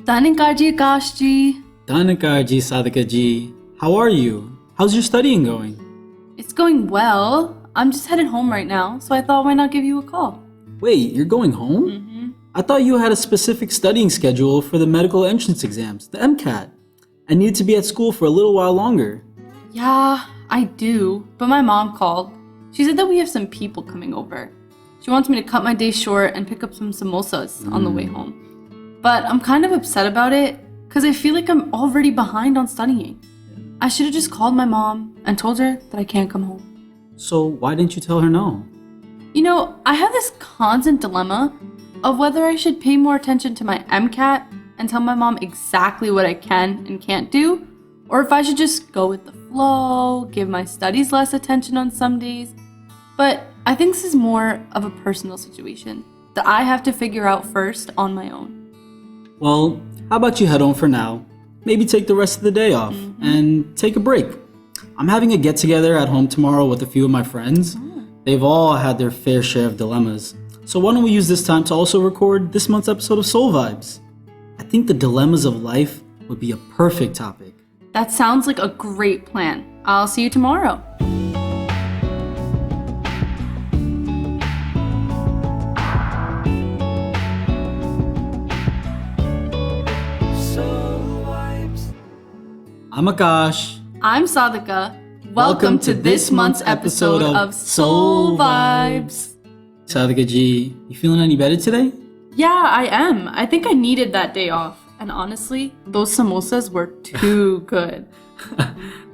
Dhaninkar ji, Akash ji. Dhaninkar ji, Sadhika ji. How are you? How's your studying going? It's going well. I'm just headed home right now, so I thought why not give you a call? Wait, you're going home? Mm-hmm. I thought you had a specific studying schedule for the medical entrance exams, the MCAT, and needed to be at school for a little while longer. Yeah, I do, but my mom called. She said that we have some people coming over. She wants me to cut my day short and pick up some samosas on the way home. But I'm kind of upset about it because I feel like I'm already behind on studying. I should have just called my mom and told her that I can't come home. So why didn't you tell her no? You know, I have this constant dilemma of whether I should pay more attention to my MCAT and tell my mom exactly what I can and can't do, or if I should just go with the flow, give my studies less attention on some days. But I think this is more of a personal situation that I have to figure out first on my own. Well, how about you head home for now? Maybe take the rest of the day off and take a break. I'm having a get-together at home tomorrow with a few of my friends. They've all had their fair share of dilemmas. So why don't we use this time to also record this month's episode of Soul Vibes? I think the dilemmas of life would be a perfect topic. That sounds like a great plan. I'll see you tomorrow. I'm Akash. I'm Sadhika. Welcome to this month's episode of Soul Vibes. Sadhika ji, you feeling any better today? Yeah, I am. I think I needed that day off. And honestly, those samosas were too good.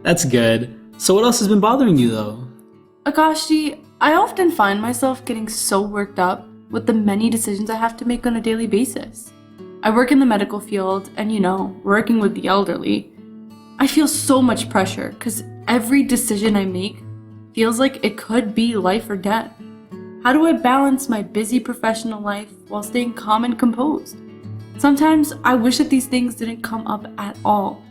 That's good. So what else has been bothering you though? Akashji, I often find myself getting so worked up with the many decisions I have to make on a daily basis. I work in the medical field and working with the elderly. I feel so much pressure because every decision I make feels like it could be life or death. How do I balance my busy professional life while staying calm and composed? Sometimes I wish that these things didn't come up at all.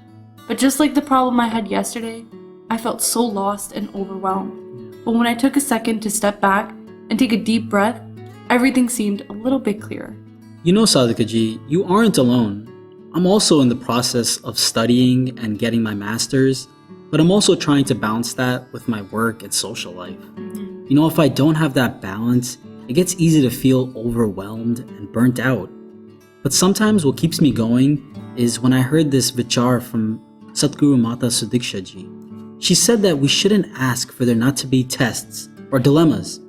But just like the problem I had yesterday, I felt so lost and overwhelmed. But when I took a second to step back and take a deep breath, everything seemed a little bit clearer. You know, Sadhika ji, you aren't alone. I'm also in the process of studying and getting my master's, but I'm also trying to balance that with my work and social life. You know, if I don't have that balance, it gets easy to feel overwhelmed and burnt out. But sometimes what keeps me going is when I heard this vichar from Satguru Mata Sudiksha ji. She said that we shouldn't ask for there not to be tests or dilemmas.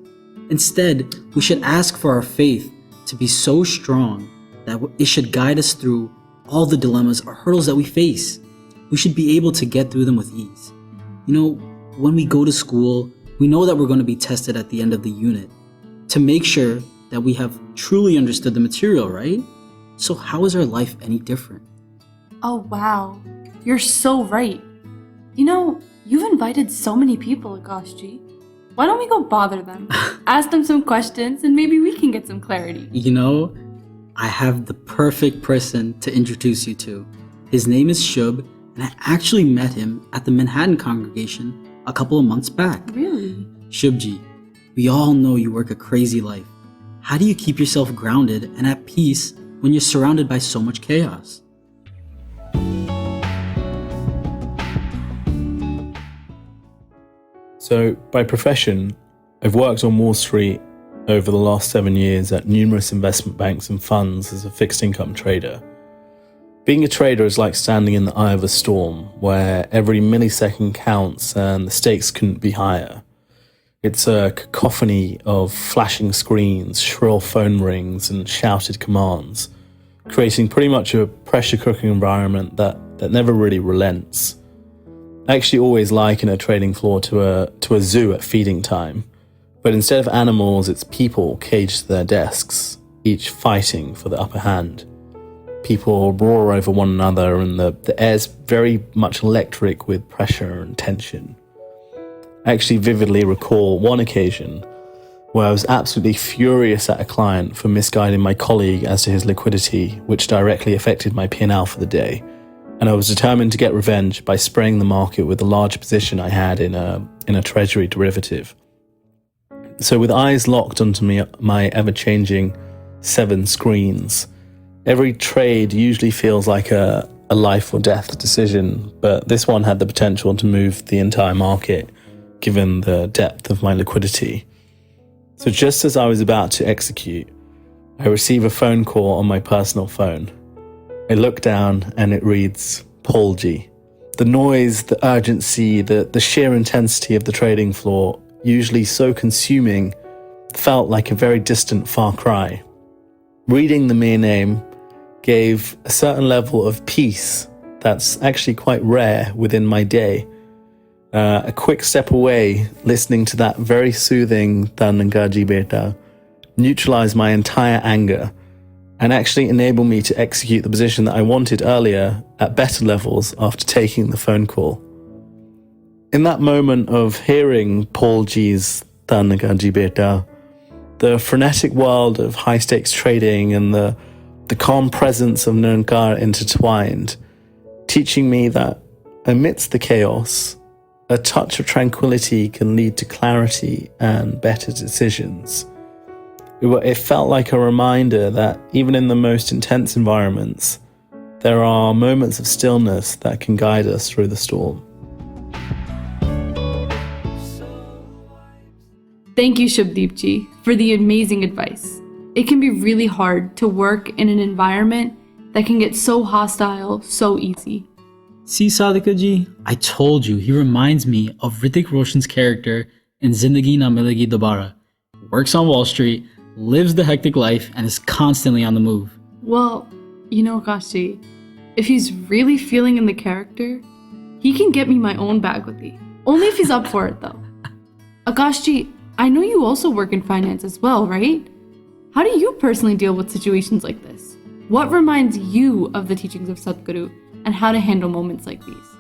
Instead, we should ask for our faith to be so strong that it should guide us through all the dilemmas or hurdles that we face. We should be able to get through them with ease. You know, when we go to school, we know that we're going to be tested at the end of the unit to make sure that we have truly understood the material, right? So how is our life any different? Oh wow, you're so right. You know, you've invited so many people, Akashji. Why don't we go bother them? Ask them some questions and maybe we can get some clarity. You know, I have the perfect person to introduce you to. His name is Shub, and I actually met him at the Manhattan congregation a couple of months back. Really? Shubji, we all know you work a crazy life. How do you keep yourself grounded and at peace when you're surrounded by so much chaos? So, by profession, I've worked on Wall Street over the last 7 years at numerous investment banks and funds as a fixed income trader. Being a trader is like standing in the eye of a storm, where every millisecond counts and the stakes couldn't be higher. It's a cacophony of flashing screens, shrill phone rings, and shouted commands, creating pretty much a pressure cooking environment that never really relents. I actually always liken a trading floor to a zoo at feeding time. But instead of animals, it's people caged to their desks, each fighting for the upper hand. People roar over one another and the air's very much electric with pressure and tension. I actually vividly recall one occasion where I was absolutely furious at a client for misguiding my colleague as to his liquidity, which directly affected my P&L for the day. And I was determined to get revenge by spraying the market with the large position I had in a treasury derivative. So with eyes locked onto my ever-changing 7 screens, Every trade usually feels like a life or death decision, but this one had the potential to move the entire market, given the depth of my liquidity. So just as I was about to execute, I receive a phone call on my personal phone. I look down and it reads, Paul G. The noise, the urgency, the sheer intensity of the trading floor, usually so consuming, felt like a very distant far cry. Reading the mere name gave a certain level of peace that's actually quite rare within my day. A quick step away, listening to that very soothing Sant Nirankari beta, neutralized my entire anger and actually enabled me to execute the position that I wanted earlier at better levels after taking the phone call. In that moment of hearing Paul G's Sant Nirankari beta, the frenetic world of high-stakes trading and the calm presence of Nirankar intertwined, teaching me that amidst the chaos, a touch of tranquility can lead to clarity and better decisions. It felt like a reminder that even in the most intense environments, there are moments of stillness that can guide us through the storm. Thank you, Shubdeepji, for the amazing advice. It can be really hard to work in an environment that can get so hostile so easy. See, Sadhika ji, I told you he reminds me of Hrithik Roshan's character in Zindagi Na Milegi Dobara. Works on Wall Street, lives the hectic life, and is constantly on the move. Well, Akashi, if he's really feeling in the character, he can get me my own Bhagavati. Only if he's up for it, though. Akashji, I know you also work in finance as well, right? How do you personally deal with situations like this? What reminds you of the teachings of Satguru and how to handle moments like these?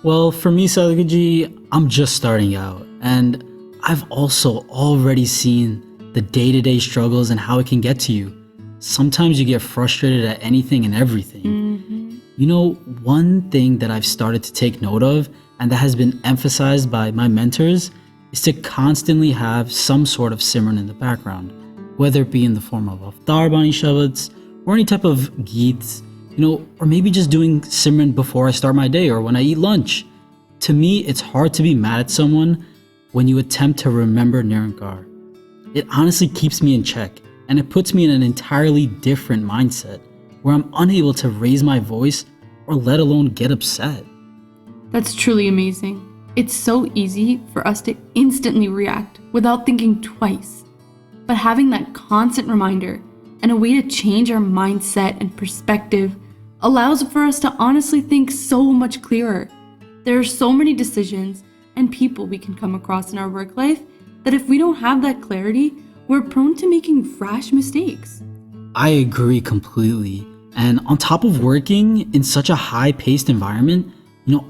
Well, for me, Sadhika ji, I'm just starting out, and I've also already seen the day-to-day struggles and how it can get to you. Sometimes you get frustrated at anything and everything. One thing that I've started to take note of and that has been emphasized by my mentors is to constantly have some sort of Simran in the background, whether it be in the form of Avtar Bani Shabads or any type of Geets, or maybe just doing Simran before I start my day or when I eat lunch. To me, it's hard to be mad at someone when you attempt to remember Nirankar. It honestly keeps me in check, and it puts me in an entirely different mindset where I'm unable to raise my voice or let alone get upset. That's truly amazing. It's so easy for us to instantly react without thinking twice. But having that constant reminder and a way to change our mindset and perspective allows for us to honestly think so much clearer. There are so many decisions and people we can come across in our work life that if we don't have that clarity, we're prone to making rash mistakes. I agree completely. And on top of working in such a high-paced environment,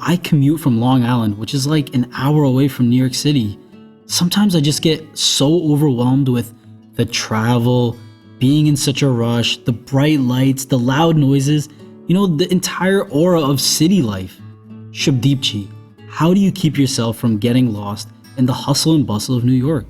I commute from Long Island, which is like an hour away from New York City. Sometimes I just get so overwhelmed with the travel, being in such a rush, the bright lights, the loud noises, the entire aura of city life. Shubdeepji, how do you keep yourself from getting lost in the hustle and bustle of New York?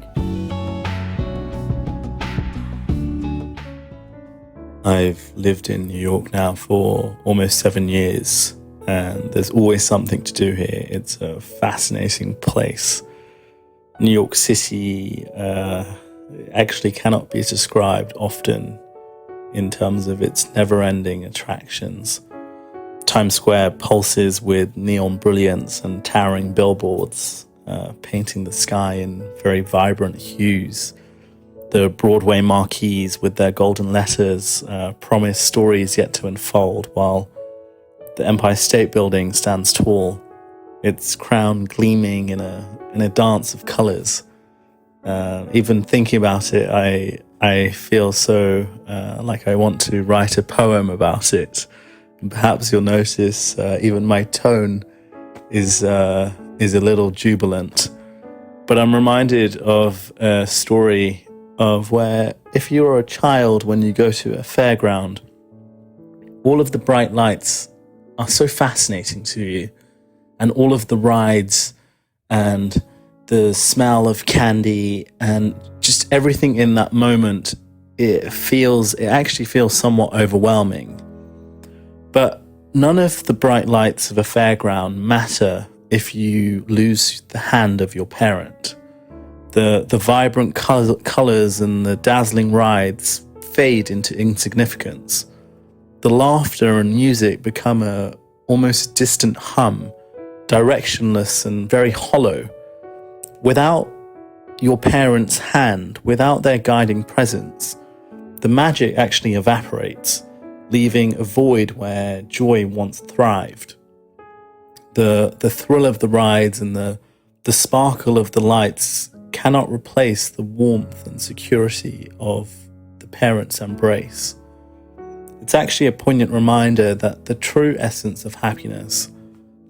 I've lived in New York now for almost 7 years, and there's always something to do here. It's a fascinating place. New York City actually cannot be described often in terms of its never-ending attractions. Times Square pulses with neon brilliance and towering billboards, painting the sky in very vibrant hues. The Broadway marquees with their golden letters promise stories yet to unfold, while the Empire State Building stands tall, its crown gleaming in a dance of colors. Even thinking about it, I feel so like I want to write a poem about it. And perhaps you'll notice even my tone is a little jubilant. But I'm reminded of a story of where if you're a child, when you go to a fairground, all of the bright lights are so fascinating to you, and all of the rides and the smell of candy and just everything in that moment it actually feels somewhat overwhelming. But none of the bright lights of a fairground matter if you lose the hand of your parent. The vibrant colors and the dazzling rides fade into insignificance. The laughter and music become a almost distant hum, directionless and very hollow. Without your parents' hand, without their guiding presence, the magic actually evaporates, leaving a void where joy once thrived. The thrill of the rides and the sparkle of the lights cannot replace the warmth and security of the parents' embrace. It's actually a poignant reminder that the true essence of happiness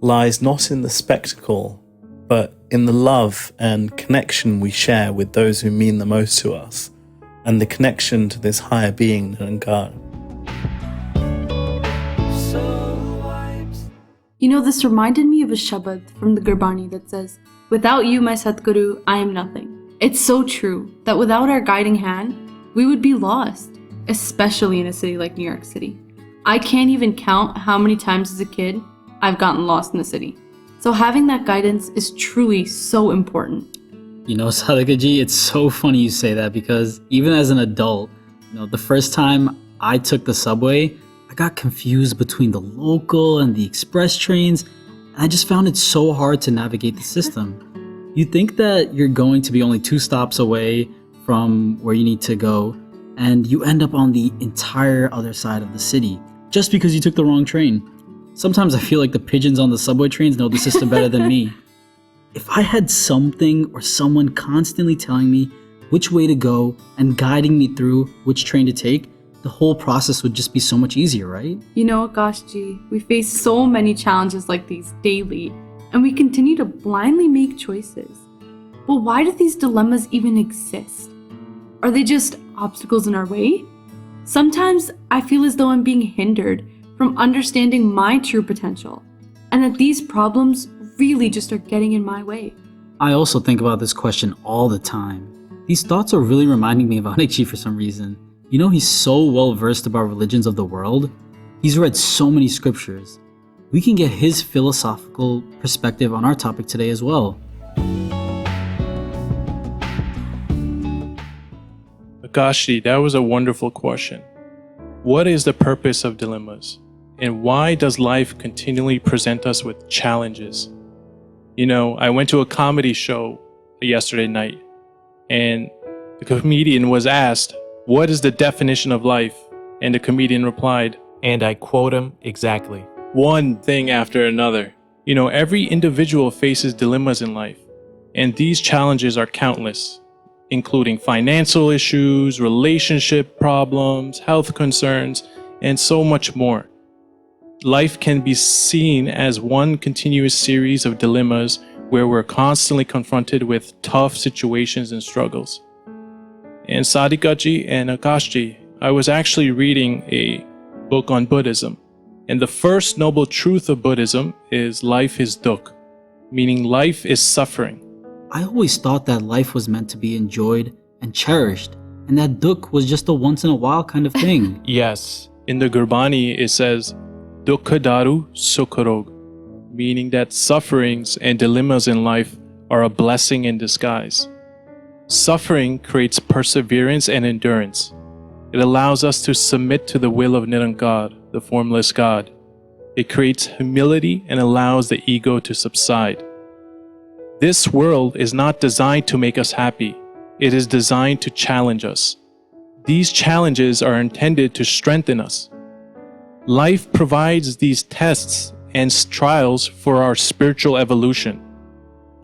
lies not in the spectacle, but in the love and connection we share with those who mean the most to us, and the connection to this higher being, Nirankari. You know, this reminded me of a shabad from the Gurbani that says, "Without you, my Satguru, I am nothing." It's so true that without our guiding hand, we would be lost, especially in a city like New York City. I can't even count how many times as a kid I've gotten lost in the city. So having that guidance is truly so important. You know, Sadhika ji, it's so funny you say that, because even as an adult, the first time I took the subway, I got confused between the local and the express trains, and I just found it so hard to navigate the system. You think that you're going to be only 2 stops away from where you need to go, and you end up on the entire other side of the city just because you took the wrong train. Sometimes I feel like the pigeons on the subway trains know the system better than me. If I had something or someone constantly telling me which way to go and guiding me through which train to take, the whole process would just be so much easier, right? You know, Akashji, we face so many challenges like these daily, and we continue to blindly make choices. But why do these dilemmas even exist? Are they just obstacles in our way? Sometimes I feel as though I'm being hindered from understanding my true potential, and that these problems really just are getting in my way. I also think about this question all the time. These thoughts are really reminding me of Anikji for some reason. You know, he's so well versed about religions of the world. He's read so many scriptures. We can get his philosophical perspective on our topic today as well. Akashi, that was a wonderful question. What is the purpose of dilemmas? And why does life continually present us with challenges? You know, I went to a comedy show yesterday night, and the comedian was asked, "What is the definition of life?" And the comedian replied, and I quote him exactly, "One thing after another." You know, every individual faces dilemmas in life, and these challenges are countless, including financial issues, relationship problems, health concerns, and so much more. Life can be seen as one continuous series of dilemmas where we're constantly confronted with tough situations and struggles. And Sadhika ji and Akashji, I was actually reading a book on Buddhism. And the first noble truth of Buddhism is life is dukkha, meaning life is suffering. I always thought that life was meant to be enjoyed and cherished, and that dukkha was just a once-in-a-while kind of thing. Yes, in the Gurbani it says, dukkha daru sukharog, meaning that sufferings and dilemmas in life are a blessing in disguise. Suffering creates perseverance and endurance. It allows us to submit to the will of Nirankari, the formless God. It creates humility and allows the ego to subside. This world is not designed to make us happy. It is designed to challenge us. These challenges are intended to strengthen us. Life provides these tests and trials for our spiritual evolution.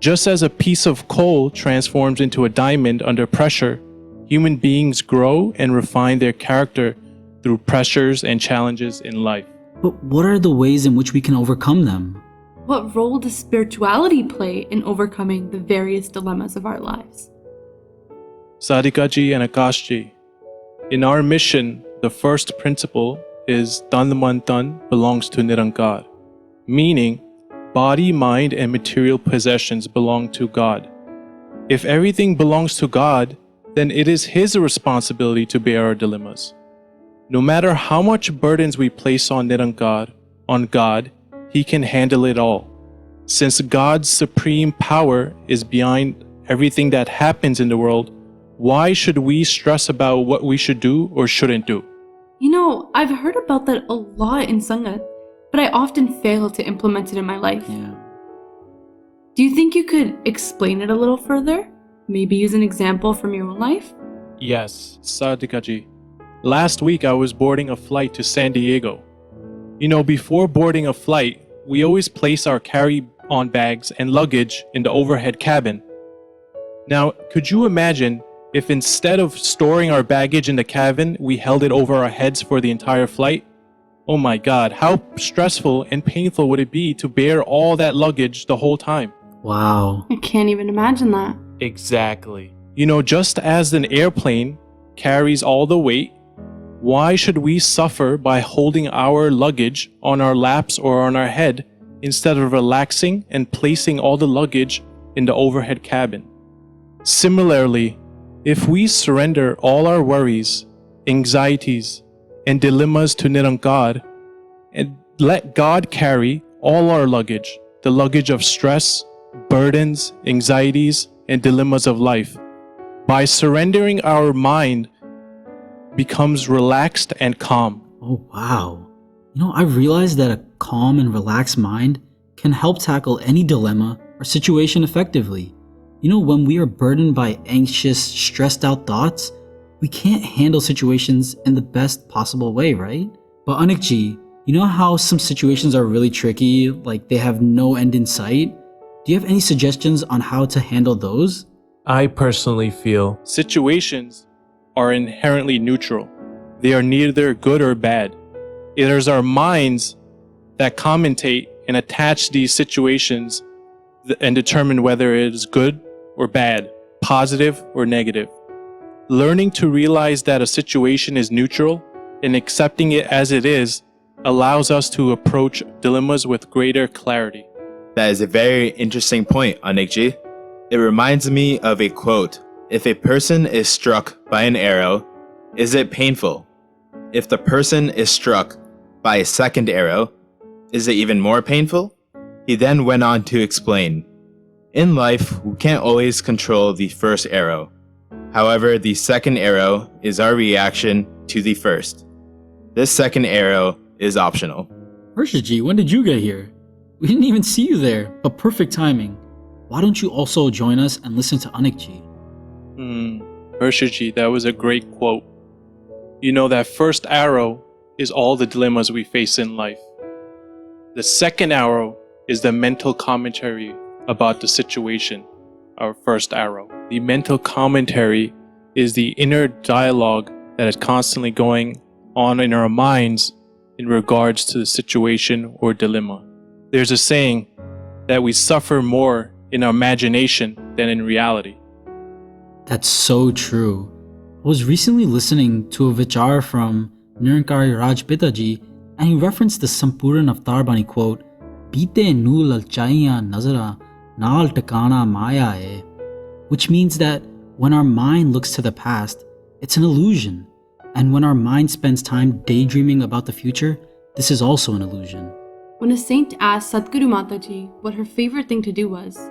Just as a piece of coal transforms into a diamond under pressure, human beings grow and refine their character through pressures and challenges in life. But what are the ways in which we can overcome them? What role does spirituality play in overcoming the various dilemmas of our lives? Sadhika ji and Akashji, in our mission, the first principle is Tan Man Tan belongs to Nirankari, meaning body, mind, and material possessions belong to God. If everything belongs to God, then it is his responsibility to bear our dilemmas. No matter how much burdens we place on God, he can handle it all. Since God's supreme power is behind everything that happens in the world, why should we stress about what we should do or shouldn't do? You know, I've heard about that a lot in Sangat, but I often fail to implement it in my life. Yeah. Do you think you could explain it a little further? Maybe use an example from your own life? Yes, Sadhika ji. Last week I was boarding a flight to San Diego. You know, before boarding a flight, we always place our carry-on bags and luggage in the overhead cabin. Now, could you imagine if instead of storing our baggage in the cabin, we held it over our heads for the entire flight? Oh my God, how stressful and painful would it be to bear all that luggage the whole time? Wow. I can't even imagine that. Exactly. You know, just as an airplane carries all the weight, why should we suffer by holding our luggage on our laps or on our head instead of relaxing and placing all the luggage in the overhead cabin? Similarly, if we surrender all our worries, anxieties, and dilemmas to Nirankari and let God carry all our luggage, the luggage of stress, burdens, anxieties, and dilemmas of life, by surrendering our mind becomes relaxed and calm. Oh, wow. You know, I realized that a calm and relaxed mind can help tackle any dilemma or situation effectively. You know, when we are burdened by anxious, stressed out thoughts, we can't handle situations in the best possible way, right? But Anikji, you know how some situations are really tricky, like they have no end in sight? Do you have any suggestions on how to handle those? I personally feel Situations are inherently neutral. They are neither good or bad. It is our minds that commentate and attach these situations and determine whether it is good or bad, positive or negative. Learning to realize that a situation is neutral and accepting it as it is allows us to approach dilemmas with greater clarity. That is a very interesting point, Anikji. It reminds me of a quote. If a person is struck by an arrow, is it painful? If the person is struck by a second arrow, is it even more painful? He then went on to explain, in life, we can't always control the first arrow. However, the second arrow is our reaction to the first. This second arrow is optional. Harshiji, when did you get here? We didn't even see you there, but perfect timing. Why don't you also join us and listen to Anikji? Harshiji, that was a great quote. You know, that first arrow is all the dilemmas we face in life. The second arrow is the mental commentary about the situation, our first arrow. The mental commentary is the inner dialogue that is constantly going on in our minds in regards to the situation or dilemma. There's a saying that we suffer more in our imagination than in reality. That's so true. I was recently listening to a vichar from Nirankari Raj Pitaji, and he referenced the Sampuran Avtar Bani quote, Bite nu lalchaiyan nazara naal takana maya hai, which means that when our mind looks to the past, it's an illusion. And when our mind spends time daydreaming about the future, this is also an illusion. When a saint asked Satguru Mataji what her favorite thing to do was,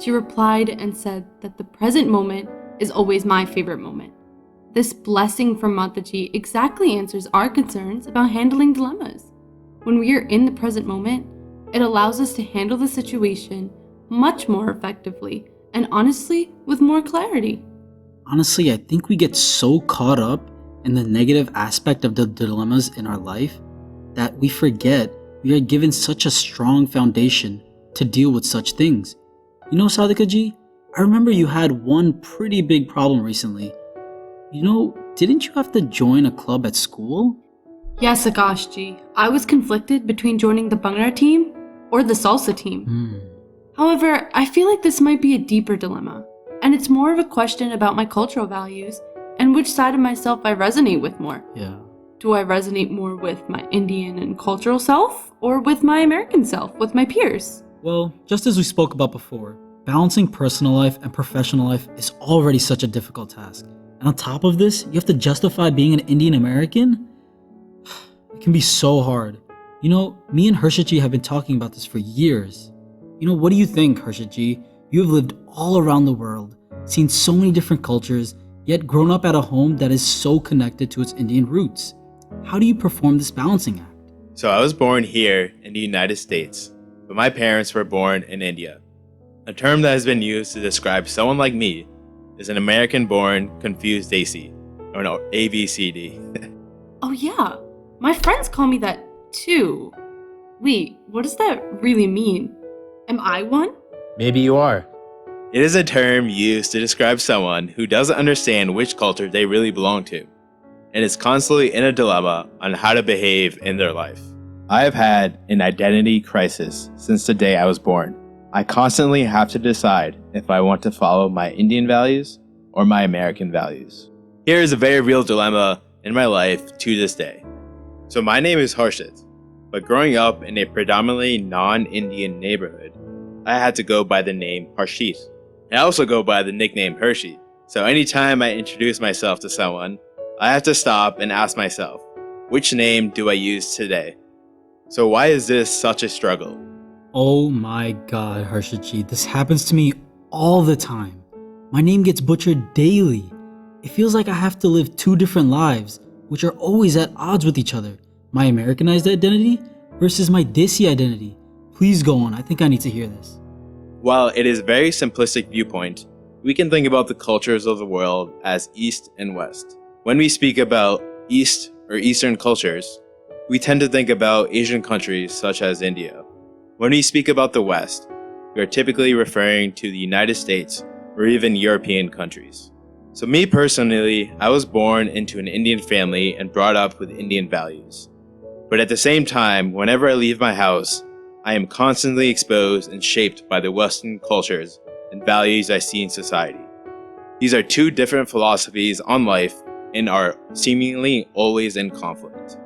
she replied and said that the present moment is always my favorite moment. This blessing from Mataji exactly answers our concerns about handling dilemmas. When we are in the present moment, it allows us to handle the situation much more effectively and honestly with more clarity. Honestly, I think we get so caught up in the negative aspect of the dilemmas in our life that we forget we are given such a strong foundation to deal with such things. You know, Sadhika ji, I remember you had one pretty big problem recently. You know, didn't you have to join a club at school? Yes, Akashji, I was conflicted between joining the Bhangra team or the Salsa team. However, I feel like this might be a deeper dilemma, and it's more of a question about my cultural values and which side of myself I resonate with more. Yeah. Do I resonate more with my Indian and cultural self or with my American self, with my peers? Well, just as we spoke about before, balancing personal life and professional life is already such a difficult task. And on top of this, you have to justify being an Indian American? It can be so hard. You know, me and Hershitji have been talking about this for years. You know, what do you think, Hershitji? You have lived all around the world, seen so many different cultures, yet grown up at a home that is so connected to its Indian roots. How do you perform this balancing act? So I was born here in the United States, but my parents were born in India. A term that has been used to describe someone like me is an American-born confused Desi, or no, ABCD. Oh yeah, my friends call me that too. Wait, what does that really mean? Am I one? Maybe you are. It is a term used to describe someone who doesn't understand which culture they really belong to, and is constantly in a dilemma on how to behave in their life. I have had an identity crisis since the day I was born. I constantly have to decide if I want to follow my Indian values or my American values. Here is a very real dilemma in my life to this day. So my name is Harshit, but growing up in a predominantly non-Indian neighborhood, I had to go by the name Harshit. And I also go by the nickname Hershey. So anytime I introduce myself to someone, I have to stop and ask myself, which name do I use today? So why is this such a struggle? Oh my god, Hershitji, this happens to me all the time. My name gets butchered daily. It feels like I have to live two different lives, which are always at odds with each other. My Americanized identity versus my Desi identity. Please go on, I think I need to hear this. While it is a very simplistic viewpoint, we can think about the cultures of the world as East and West. When we speak about East or Eastern cultures, we tend to think about Asian countries such as India. When we speak about the West, we are typically referring to the United States or even European countries. So me personally, I was born into an Indian family and brought up with Indian values. But at the same time, whenever I leave my house, I am constantly exposed and shaped by the Western cultures and values I see in society. These are two different philosophies on life and are seemingly always in conflict.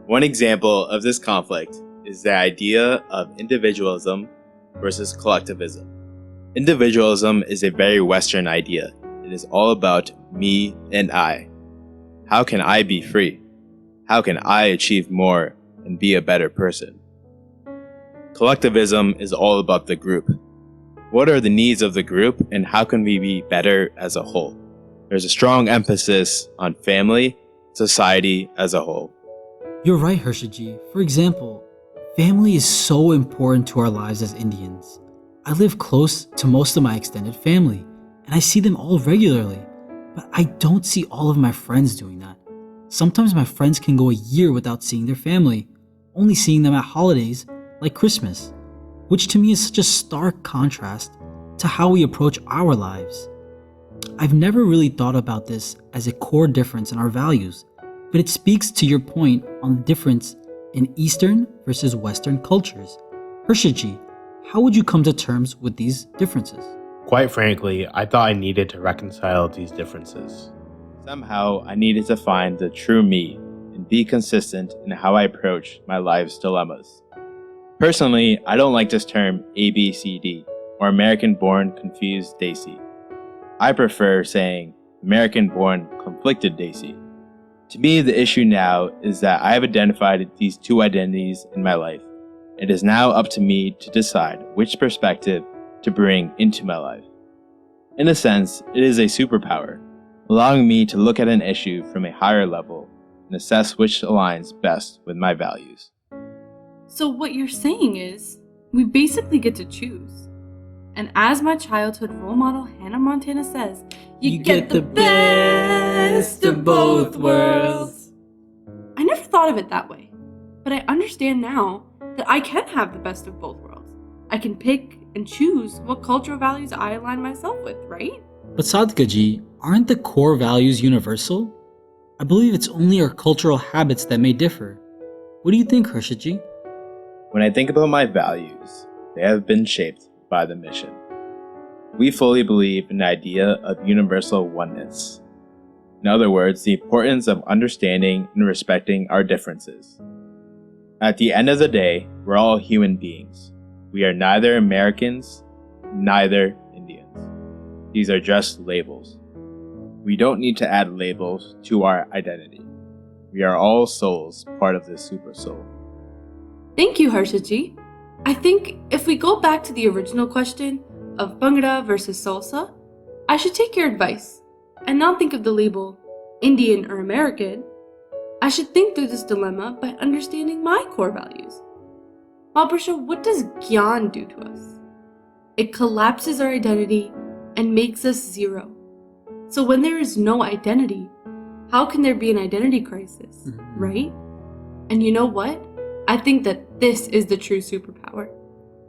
One example of this conflict is the idea of individualism versus collectivism. Individualism is a very Western idea. It is all about me and I. How can I be free? How can I achieve more and be a better person? Collectivism is all about the group. What are the needs of the group and how can we be better as a whole? There's a strong emphasis on family, society as a whole. You're right, Hershitji. For example, family is so important to our lives as Indians. I live close to most of my extended family, and I see them all regularly, but I don't see all of my friends doing that. Sometimes my friends can go a year without seeing their family, only seeing them at holidays like Christmas, which to me is such a stark contrast to how we approach our lives. I've never really thought about this as a core difference in our values, but it speaks to your point on the difference in Eastern versus Western cultures. Hershitji, how would you come to terms with these differences? Quite frankly, I thought I needed to reconcile these differences. Somehow, I needed to find the true me and be consistent in how I approach my life's dilemmas. Personally, I don't like this term ABCD, or American-born confused Desi. I prefer saying American-born conflicted Desi. To me, the issue now is that I have identified these two identities in my life. It is now up to me to decide which perspective to bring into my life. In a sense, it is a superpower, allowing me to look at an issue from a higher level and assess which aligns best with my values. So what you're saying is, we basically get to choose. And as my childhood role model Hannah Montana says, you get the best of both worlds. I never thought of it that way, but I understand now that I can have the best of both worlds. I can pick and choose what cultural values I align myself with, right? But Sadhika, aren't the core values universal? I believe it's only our cultural habits that may differ. What do you think, Hershitji? When I think about my values, they have been shaped by the mission. We fully believe in the idea of universal oneness. In other words, the importance of understanding and respecting our differences. At the end of the day, we're all human beings. We are neither Americans neither Indians. These are just labels. We don't need to add labels to our identity. We are all souls, part of this super soul. Thank you, Harshaji. I think if we go back to the original question of Bhangra versus Salsa, I should take your advice and not think of the label Indian or American. I should think through this dilemma by understanding my core values. Mahaprabhu, what does Gyan do to us? It collapses our identity and makes us zero. So when there is no identity, how can there be an identity crisis, right? And you know what? I think that this is the true superpower.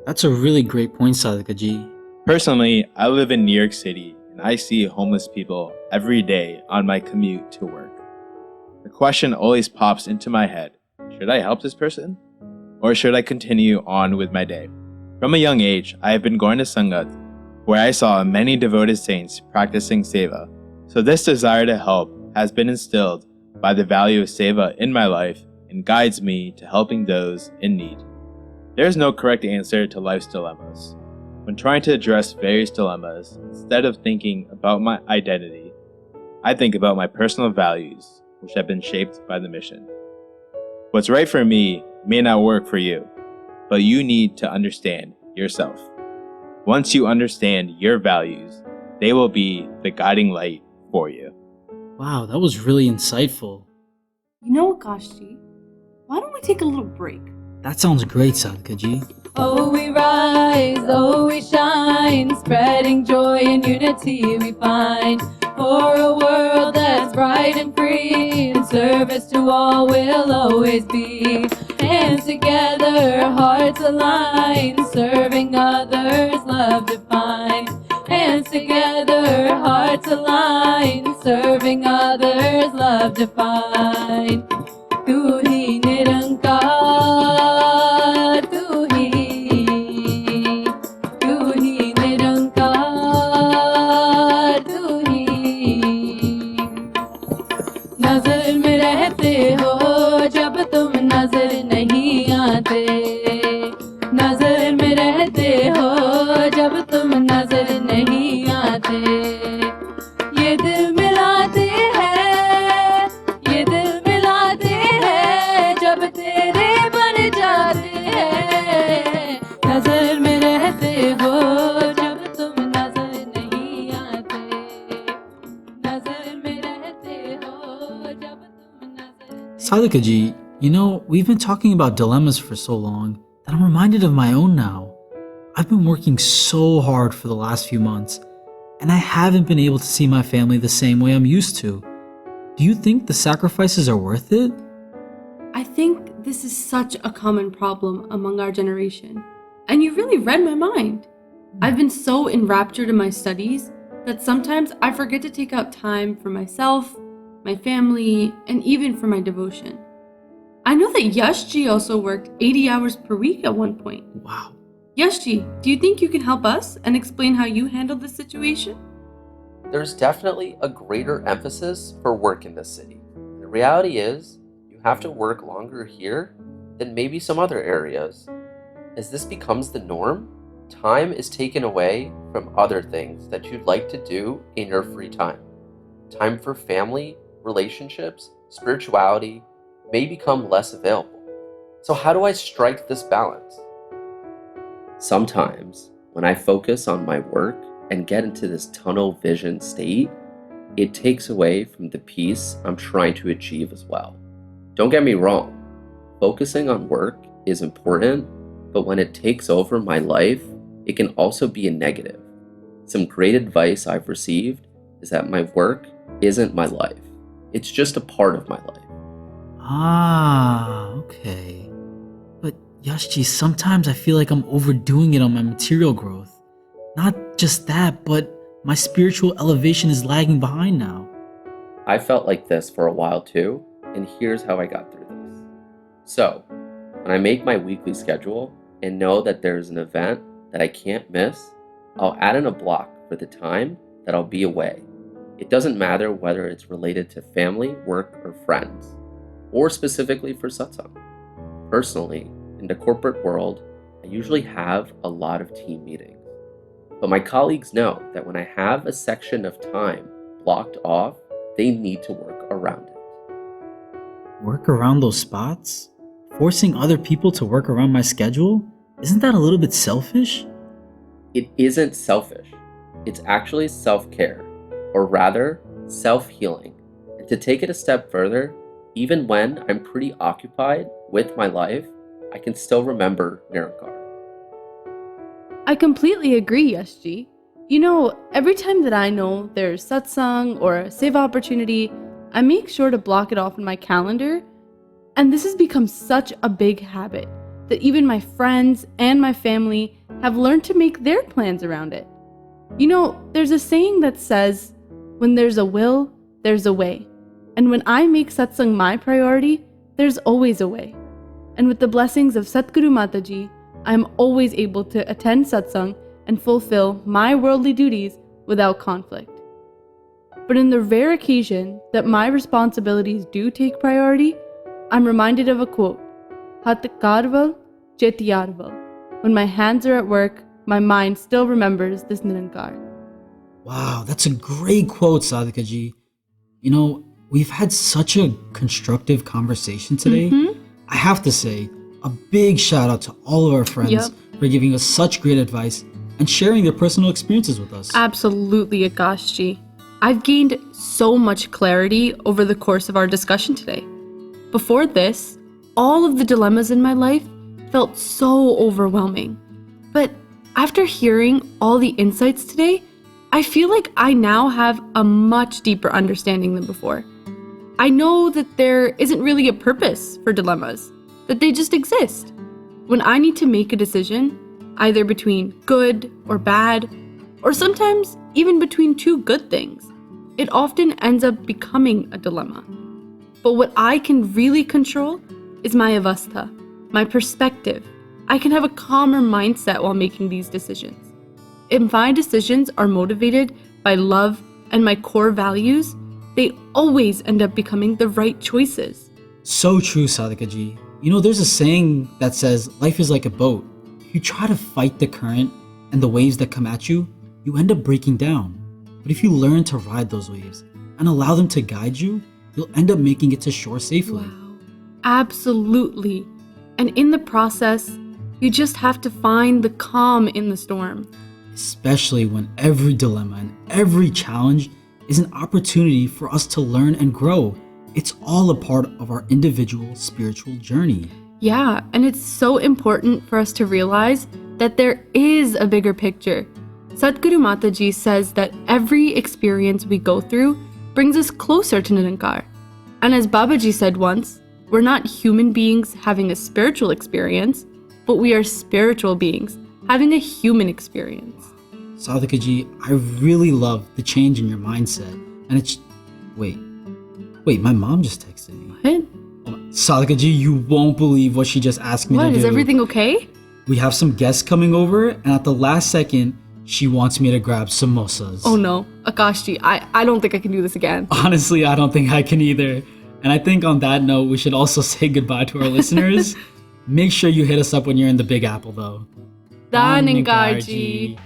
That's a really great point, Sadhika ji. Personally, I live in New York City and I see homeless people every day on my commute to work. The question always pops into my head, should I help this person? Or should I continue on with my day? From a young age, I have been going to Sangat, where I saw many devoted saints practicing seva. So this desire to help has been instilled by the value of seva in my life and guides me to helping those in need. There is no correct answer to life's dilemmas. When trying to address various dilemmas, instead of thinking about my identity, I think about my personal values, which have been shaped by the mission. What's right for me may not work for you, but you need to understand yourself. Once you understand your values, they will be the guiding light for you. Wow, that was really insightful. You know what, Akashdeep? Why don't we take a little break? That sounds great, Sadhika ji. Oh, we rise, oh, we shine, spreading joy and unity we find. For a world that's bright and free, in service to all we'll always be. Hands together, hearts aligned, serving others, love divine. Hands together, hearts aligned, serving others, love divine. Tu hi Nirankar, tu hi Nirankar, tu hi. नजर में रहते हो जब तुम नजर नहीं आते, नजर में रहते हो जब तुम नजर नहीं आते. ये दिल मिलाते हैं, ये दिल मिलाते हैं जब तेरे बन जाते हैं. नजर में रहते हो जब तुम नजर नहीं आते, नजर में रहते हो जब तुम नजर. Sadhika ji, you know, we've been talking about dilemmas for so long that I'm reminded of my own now. I've been working so hard for the last few months, and I haven't been able to see my family the same way I'm used to. Do you think the sacrifices are worth it? I think this is such a common problem among our generation, and you really read my mind. I've been so enraptured in my studies that sometimes I forget to take out time for myself, my family, and even for my devotion. I know that Yashji also worked 80 hours per week at one point. Wow. Yashji, do you think you can help us and explain how you handled this situation? There's definitely a greater emphasis for work in this city. The reality is, you have to work longer here than maybe some other areas. As this becomes the norm, time is taken away from other things that you'd like to do in your free time. Time for family, relationships, spirituality may become less available. So how do I strike this balance? Sometimes, when I focus on my work and get into this tunnel vision state, it takes away from the peace I'm trying to achieve as well. Don't get me wrong, focusing on work is important, but when it takes over my life, it can also be a negative. Some great advice I've received is that my work isn't my life. It's just a part of my life. Ah, okay. But Yashji, sometimes I feel like I'm overdoing it on my material growth. Not just that, but my spiritual elevation is lagging behind now. I felt like this for a while too, and here's how I got through this. So, when I make my weekly schedule and know that there's an event that I can't miss, I'll add in a block for the time that I'll be away. It doesn't matter whether it's related to family, work, or friends, or specifically for satsang. Personally, in the corporate world, I usually have a lot of team meetings. But my colleagues know that when I have a section of time blocked off, they need to work around it. Work around those spots? Forcing other people to work around my schedule? Isn't that a little bit selfish? It isn't selfish. It's actually self-care, or rather, self-healing. And to take it a step further, even when I'm pretty occupied with my life, I can still remember Nirankar. I completely agree, Yashji. You know, every time that I know there's satsang or a seva opportunity, I make sure to block it off in my calendar. And this has become such a big habit that even my friends and my family have learned to make their plans around it. You know, there's a saying that says, when there's a will, there's a way. And when I make satsang my priority, there's always a way. And with the blessings of Satguru Mataji, I am always able to attend satsang and fulfill my worldly duties without conflict. But in the rare occasion that my responsibilities do take priority, I'm reminded of a quote, Hat karval, chit yarval. When my hands are at work, my mind still remembers this Nirankar. Wow, that's a great quote, Sadhika ji. You know, we've had such a constructive conversation today. I have to say, a big shout out to all of our friends for giving us such great advice and sharing their personal experiences with us. Absolutely, Akashji. I've gained so much clarity over the course of our discussion today. Before this, all of the dilemmas in my life felt so overwhelming. But after hearing all the insights today, I feel like I now have a much deeper understanding than before. I know that there isn't really a purpose for dilemmas, that they just exist. When I need to make a decision, either between good or bad, or sometimes even between two good things, it often ends up becoming a dilemma. But what I can really control is my avastha, my perspective. I can have a calmer mindset while making these decisions. If my decisions are motivated by love and my core values, they always end up becoming the right choices. So true, Sadhika ji. You know, there's a saying that says life is like a boat. If you try to fight the current and the waves that come at you, you end up breaking down. But if you learn to ride those waves and allow them to guide you, you'll end up making it to shore safely. Wow. Absolutely. And in the process, you just have to find the calm in the storm. Especially when every dilemma and every challenge is an opportunity for us to learn and grow. It's all a part of our individual spiritual journey. Yeah, and it's so important for us to realize that there is a bigger picture. Satguru Mataji says that every experience we go through brings us closer to Nirankar. And as Babaji said once, we're not human beings having a spiritual experience, but we are spiritual beings having a human experience. Sadhika ji, I really love the change in your mindset. And it's... Wait, my mom just texted me. What? Sadhika ji, you won't believe what she just asked me to do. What, is everything okay? We have some guests coming over, and at the last second, she wants me to grab samosas. Oh no, Akashji, I don't think I can do this again. Honestly, I don't think I can either. And I think on that note, we should also say goodbye to our listeners. Make sure you hit us up when you're in the Big Apple, though. Nirankar ji.